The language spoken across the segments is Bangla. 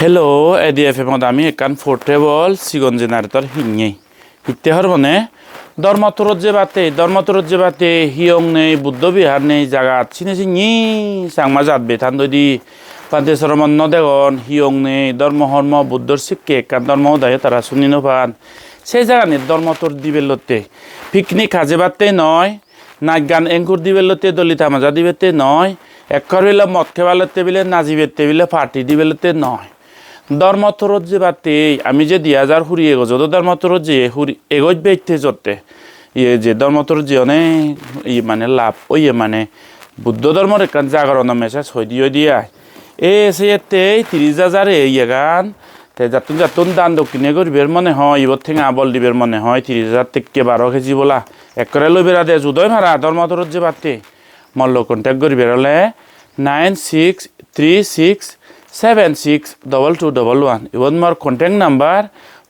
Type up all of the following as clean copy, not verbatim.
Hello, ADF আমি একান পোর্টেবল সিগন জেনারেটর হিঙে হিতে হর মানে ধর্মতরত যে বাতে হিয়ং নেই বুদ্ধ বিহার নেই জায়গা চিনে চিনি সাংমা জাত বেথান দদি পান্তে সরমন্ন দেগন হিয়ং নেই ধর্ম বুদ্ধর শিক্ষে একান ধর্ম দায় তারা শুনি নপান সেই জায়গা নেই ধর্মতর দিবেলতে পিকনিক কাজে বাতে নয় নাচ গান এঙ্কুর দিবেলতে দলিতা মাজা দিবেতে নয় একর হইলে মদ খেবালতে বিলে নাজিবেতে বিলে পার্টি দিবেলতে নয় ধর্মতরত যে বাতে আমি যে 2000 হুরি এগো যত ধর্মতরত যে হুরি এগোজ বেইতে যতে ইয়ে যে ধর্মতরত যে অনেক মানে লাভ ওই মানে বুদ্ধ ধর্মের একখান জাগরণ মেসেজ হই দিয়া সে 30,000 ইয়ে গান তে যাতুন দান দক্ষিণে করিবের মনে হয় ইবর থেকে আবল দিবের মনে হয় 30,000 থেকে 12 কেজি বলা একরে লইবেরা দে যুদয় ভাড়া ধর্মতরত যে বাতে মল্ল কন্ট্যাক্ট করিবের হলে 9636762211 ইবন মোর contact number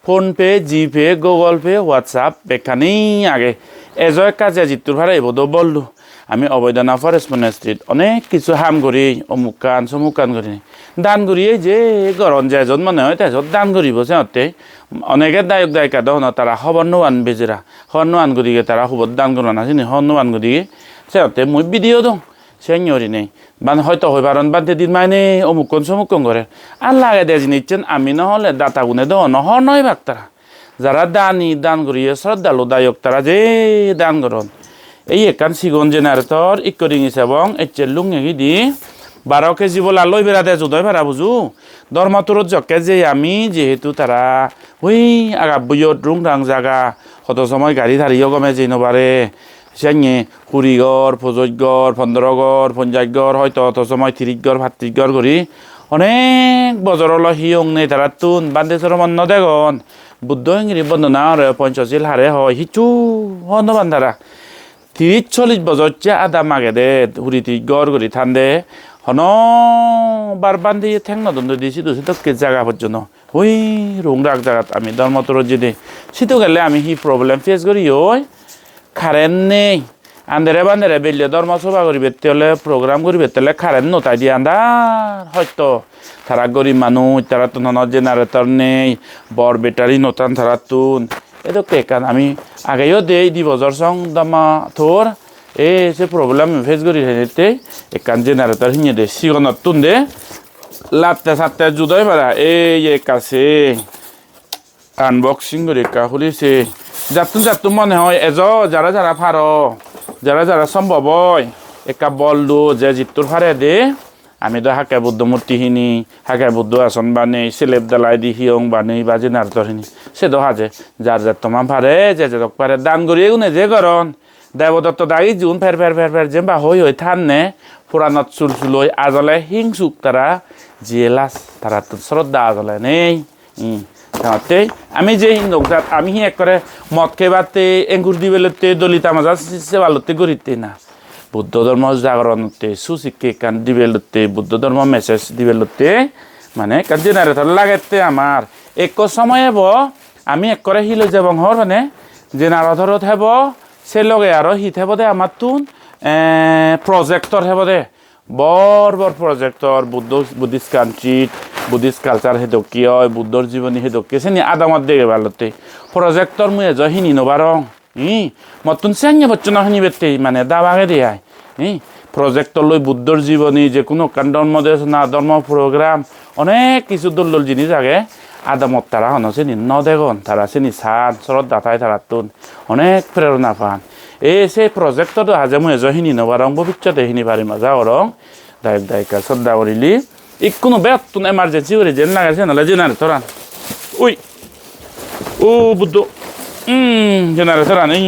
PhonePe GPay Google pay WhatsApp বেখানি আগে এজয় কাজে জিতুর ভাড়া এবদ বললু আমি অবৈধনা ফরেস্ট মনেস্ট্রিট অনেক কিছু হাম করি অমুকান সমুকান করি দান করি যে গরম যে এজন মনে হয় তেজত দান করিব সিহঁতে অনেকে দায়ক দায়িকা দহন তারা খবর নোয়ান বেজেরা খবর নোয়ান করিগে তারা খুবত দান করব না চিনি খবর নোয়ান করিগে সিহঁতে মই ভিডিও দং সেঞ্জরি নেই বান হয়তো হইবারন বাদে দিন মানে অমুকন সমুকন করে আর লাগে দে জিনিসছেন আমি নহলে দাতা গুনে দহ নহর নয় ভাগ তারা যারা দান করিয়ে শ্রদ্ধালু দায়ক তারা যে দান করন এই একান সিগন জেনারেটর ইকরিং এবং এচের লুঙ্গি দি 12 কেজি বলা লই বেড়া দে যুদয় ভাড়া বুঝু ধর্মতরত জকে যে আমি যেহেতু তারা ওই আগা বইয়ত রুং রাং জাগা কত সময় গাড়ি ধারিও গমে যে নবারে সেঙে কুড়িগড় ফজৈগড় 15গড় 50গড় হয়তো অত সময় 30গড় 35গড় করি অনেক বজরল হিয়ং নেই তারা তুন বান্দেশ্বর মন্ন দেগন বুদ্ধ ইংরি বন্দনা পঞ্চশীল হারে হয় হিচু হনবান তারা 30-40 বছর চে আদা মাগে দে হুরি 30গড় করি থান্দে হন বার বান্ধি ঠেং নদন দিয়েছি তো সেতকে জায়গা পর্যন্ত ওই রুং রাগ জায়গাত আমি ধর্মতর যদি সিটো গেলে আমি হি প্রবলেম ফেস করি ওই কারেন্ট নেই আন্ধারে বান্ধারে বেলিয়ে ধর্মসভা করিবে তেলে প্রোগ্রাম করিবে তেলে কারেন্ট নতাই দিয়ে আন্ধার হয়তো তারা গরিব মানুষ তারা তো নন জেনারেটর নেই বর ব্যাটারি নতান তারা তুন এতো কেকান আমি আগেও দেই 2 বছর সং দামা থোর সে প্রবলেম ফেস করি হেতে একান জেনারেটর হিনে দে সিগনত তুন দে লাতে সাতে জুদয় পারা এই কাছে আনবক্সিং করে কা খুলিছে যাতুন মনে হয় যারা ফারো যারা সম্ভব হয় একা বলদু যে জিতুর ফারে দে আমি তো হাকে বুদ্ধ মূর্তি হিনি হাকে বুদ্ধ আসন বানে সেলেব দালাই দি হিয়ং বানে বা জেনারেটর হিনি সে দোহাজে যার তোমার ফারে যে পারে দান করিয়ে গুনে যে গরন দেবদত্ত দায়ী জুন ফের যে বা হই থান নে পুরানত চুল হই আজলে হিংসুক তারা জিয়েলাস তারা তো শ্রদ্ধা আজলে নেই তাতে আমি যে হিন্দুজাত আমি এক করে মদ খেবাতে এঙ্গুর দিবেলতে দলিতা মাজা সেবালতে করিতে না বুদ্ধ ধর্ম জাগরণতে সুশিক্ষে কান দিবেলতে বুদ্ধ ধর্ম মেসেজ দিবেলতে মানে কান জেনারেটর লাগেতে আমার এক সময় হব আমি এক করে হিল যাবং হর মানে জেনারেটরত হব সে লগে আর হিত হব দে আমার তুন প্রজেক্টর হব দে বড় প্রজেক্টর বুদ্ধিস্ট কান্ট্রিত বুদ্ধিস্ট কালচার হেদকিয় বুদ্ধর জীবনী হেদকিয় সেনি আদামত দেখে ভালোতে প্রজেক্টর মুয়ে জহিনী নবারং মতুন সেঙ্গে বচ্চন হিনি বেতে মানে দাবাগে দেয় প্রজেক্টর লই বুদ্ধর জীবনী যে কোনো ধর্ম দেশনা ধর্ম প্রোগ্রাম অনেক কিছু দল জিনিস আগে আদামত তারা হন সেনি ন দেখুন তারা সেনি সাত শ্রদ্ধা তাই তারা তুন অনেক প্রেরণা পান সেই প্রজেক্টর হাজে মুয়ে জহিনী নবারং ভবিষ্যতে হিনি পারি মজা করং দায়ক দায়িকা শ্রদ্ধা করিলি কোনো বেতন এমার্জেন্সি করে জেন লাগাইছে নাহলে জেনারেটর আন ওই বুদ্ধ জেনারেটর আনে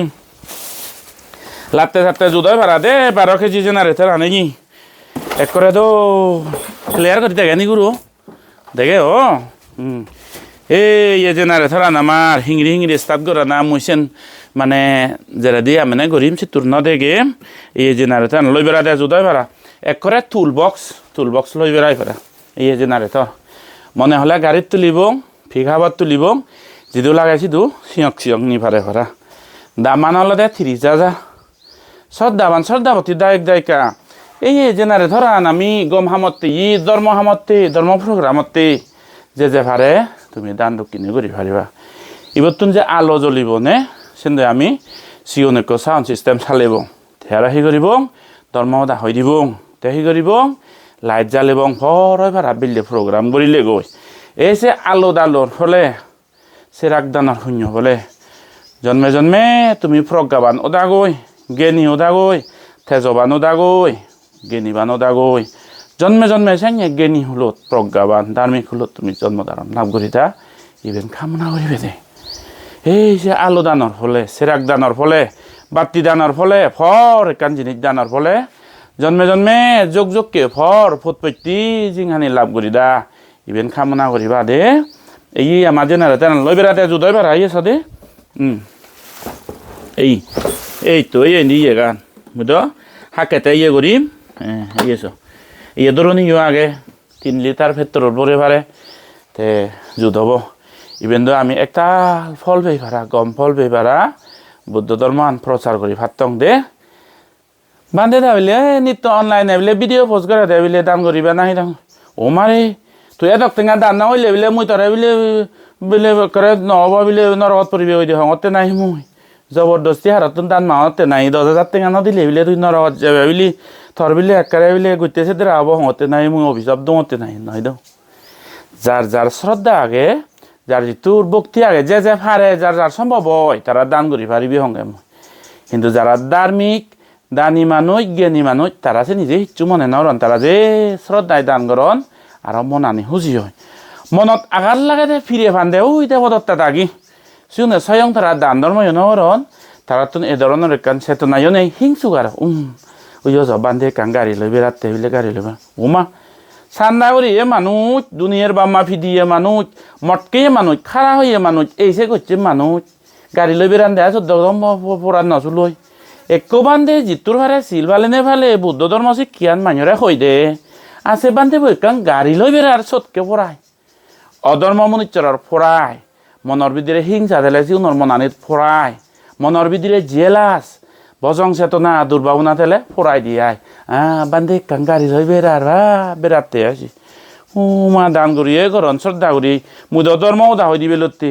লাতে সাতে জুদয় ভাড়া দে 12 কেজি জেনারেটর আনে এক করে তো ক্লিয়ার করে দেখে নি গুরু দেখে এই জেনারেটর আন আমার হিংড়ি স্টার্ট করা না মুইছেন মানে যারা দিয়ে মানে গরিম সে তোর ন দেখে এই জেনারেটর লই বেড়া দেয় জুদয় ভাড়া এক করে টুল বক্স লই বেড়াই ফেরা এই জেনারেটর মনে হলে গাড়িত তুলিব ফিঘাবাদ তুলিব যিটো লাগাইছি তো চিয়ক নি ফারে ফেরা দামান হলে দে 30,000 শ্রদ্ধাবতী দায়ক দায়িকা এই জেনারেটর আন আমি গম হামতে ধর্ম প্রোগ্রামতে যে পারে তুমি দান দক্ষিণে করি পারিবা ইবতুন যে আলো জ্বলিব নে সেন্দে আমি সিওনেক সাউন্ড সিস্টেম চালিব তেরা হি করিব ধর্মদা হৈ দিব তে হি করিব লাইট জ্বালিব ফরই ভাড়া বিল্লে প্রোগ্রাম করিলে গই এই যে আলো দালোর ফলে সেরাক দানার শূন্য বলে জন্মে জন্মে তুমি প্রজ্ঞাবান ওদাগৈ জ্ঞানী ওদাগৈ তেজবান ওদাগৈ জ্ঞানীবান ওদাগৈ জন্মে জন্মে চাইনে জ্ঞানী হলত প্রজ্ঞাবান ধার্মিক হলত তুমি জন্মধারণ লাভ করিতা ইভেন কামনা করিবে দে এই যে আলো দানোর ফলে সেরাক দানোর ফলে বাতি দানোর ফলে ফর একান জিনিস দানোর ফলে জন্মে জন্মে যোগ যোগকে ফর ফুটপত্তি জিংহানি লাভ করিদা ইভেন কামনা করিবা দে এই আমার জেনারেটর লই বেড়াতে জুদই বেড়া আইস দে এই তো এই নিয়ে গান বুঝো হাকেতে ইয়ে করিম ইয়েছ ইয়ে ধরুন আগে 3 লিটার পেট্রোল ভরে পারে তে জুদ হব ইভেন তো আমি একটা ফল পেয়ে পারা গম ফল পেয়ে পারা বুদ্ধ ধর্মান প্রচার করি ভাতং দে বান্ধে দেবিলে নিত্য অনলাইনে বলে ভিডিও পোস্ট করে দেবিলে দান করিবা নাহি দাম ও মারে তুই এত টেঙা দান না হইলে বলে মুই তরে বলে করে নহব বলে নরকত পরিবে ওই হঙতে নাই মুই জবরদস্তি হারত দান মাহতে নাই 10,000 টেঙা নদিলে বলে তুই নরকত যাবে বলি থর বলে একারে বলে গুতেছে দে আব হঙতে নাই মুই অভিশাপ দোতে নাই নয় দাও যার যার শ্রদ্ধা আগে যার তোর ভক্তি আগে যে পারে যার যার সম্ভব হয় তারা দান করি পারিবি হঙ্গে কিন্তু যারা ধার্মিক দানী মানুষ জ্ঞানী মানুষ তারা সে নিজে হিচ্ছু মনে নরন তারা যে শ্রদ্ধায় দান করন আর মন আনি হুজি হয় মনত আঘাত লাগে দে ফিরে ফান্দে ওই দে পদত্তা দাগি শুনে স্বয়ং তারা দান ধর্ম নরন তারা তো এ ধরনের কান চেতনায় নেই হিংসুকার ওই বান্ধে কান গাড়ি লইবে রাতে হইলে গাড়ি লইবে উমা সান্না করি এ মানুষ দুনিয়ার বাম্মা ফিদিয়ে মানুষ মটকে মানুষ খাড়া হইয়ে মানুষ এইসে করছে মানুষ গাড়ি লইবে রান দেয়া চোদ্দ পড়ার নচলই একো বান্ধে জিতুর ভারে শিল ভালে নে ভালে বুদ্ধ ধর্ম শিক্ষিয়ান মানুষরা হই দে আছে বান্ধে বৈকান গাড়ি লইবে আর চটকে পড়ায় অধর্ম মনুষ্যর ফোড়ায় মনের ভিতরে হিংসা দিলে জিউনের মনানিত ফোড়ায় মনের ভিতরে জেলাস বজং চেতনা দুর্ভাবনা তেলে ফোড়াই দিয়ায় বান্ধে কান গাড়ি লইবে আর বেড়াতে আসি মা দান করি এ করন শ্রদ্ধা করি মুদ ধর্মও দা হই দিবে লতে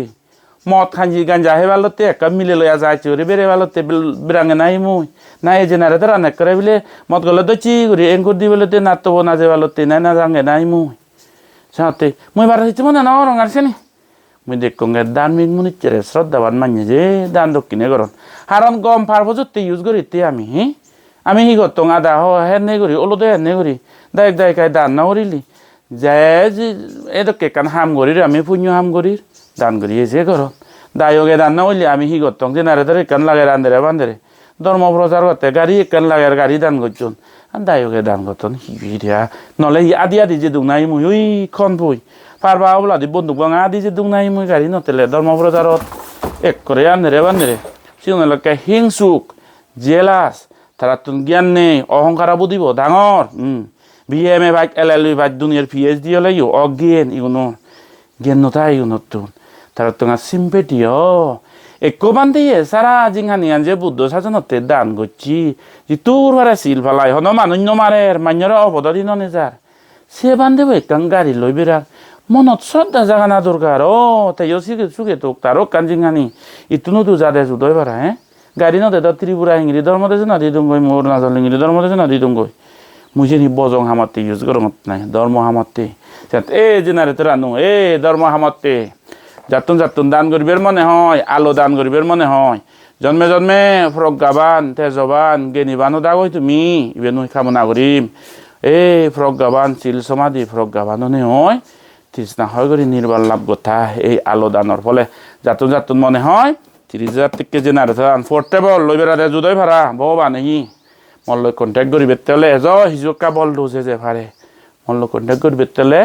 মদ খাঞ্জি গাঞ্জা হে ভালোতে একটা মিলে লইয়া যায় চোরে বেড়ে ভালোতে বেড়াঙ্গে নাই মুই নাই জেনারেটর অনেক করে বলে মদ গলে দচি করি এঙ্কুর দি বলতে নাতব না যে ভালোতে নাই না যাঙ্গে নাই মুই সাথে মুই বার হইতে মনে না রঙ আছে নি মুই দেখঙ্গে ধার্মিক মনুষ্যের শ্রদ্ধাবান মানিয়ে যে দান দক্ষিণে করন হারণ গম ফার পর্যন্ত ইউজ করিতে আমি হি করতো আদা হেন নে করি ওলো দে হেন নে করি দায়ক দায়িকায় দান না করিলি যে এদকে কান হাম করি আমি পুণ্য হাম করি দান করি যে করন দায়কে দান না হইলে আমি হি করতো জেনারেটর কান লাগে রান্ধে বান্ধে ধর্ম প্রচার করতে গাড়ি কান লাগে আর গাড়ি দান করছন আর দায়কে দান করতন হিয়া নলে আদি আদি যে দুং নাই মুই ওই খন পুই পারবা বলা দি বন্দুক বাঙা আদি যে দুং নাই মুই গাড়ি নতেলে ধর্ম প্রচারত এক করে আন্ধে বান্ধে সিউনলকে হিংসুক জেলাস তারা তো জ্ঞান নেই অহংকার বুঝিব ডাঙর BMA ভাই LLB ভাই দুনিয়ার PhD হলেও অজ্ঞান ইউনো জ্ঞান নথা ইউনতুন তারা তো সিম্পেটিও একো বান্ধে সারা জিংহানিয়ান যে বুদ্ধ শাসনতে দান করছি যে তোর ভাড়া শিল ফালাই হন মানুষ মারে মান্যরা অবদাদি ননে যার সে বান্ধে একখান গাড়ি লই বেড়ার মনত শ্রদ্ধা জাগানা দরকার তাইও সুখে তোক তারও কান জিংহানি ইতুনো তো যাদে জুদই পারা গাড়ি নদে তো ত্রিপুরা ইংরি ধর্ম দেশে না দিদুং গই মোর নাজল ইংরি ধর্ম দেশে না দিদুং গই মুঝে নি বজং হামাতে ইউজ করো মত নাই ধর্ম হামাতে এ জেনারেটর আনু এ ধর্ম হামাতে যাতুন যাতুন দান করিবের মনে হয় আলো দান করিবের মনে হয় জন্মে জন্মে প্রজ্ঞাবান তেজবান জ্ঞানীবান দাগই তুমি ইবেন কামনা করিম প্রজ্ঞাবান চিল সমাধি প্রজ্ঞাবান হয় তৃষ্ণা হয় করি নির্বাল লাভ কথা এই আলো দানর ফলে যাতুন যাতুন মনে হয় 30,000 থেকে জেনারেটর আনফোর্টেবল লই বেড়াতে জুদই ভাড়া ভগবান মল্ল কন্টেক্ট করি বেতলে এজ হিজুকা বল দোজে যে ভারে মল্ল কন্টেক্ট করি বেতলে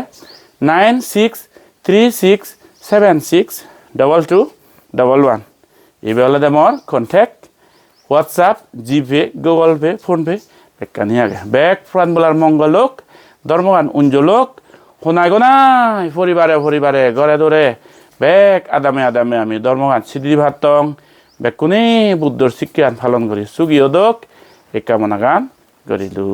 9636762211 এইবেলা দে মোর কন্টেক্ট হোয়াটসঅ্যাপ জিপে গুগল পে ফোনপে বেকানি আগে বেক ফ্রান বলার মঙ্গলক ধর্মগান উঞ্জলক শোনাই গনাই পরিবারে ঘরে দৌড়ে বেক আদামে আমি ধর্মগান সিদ্ধি ভাতং বেকুনি বুদ্ধর শিক্ষান পালন করি সুগিয়দক এই কামনা গান করিলু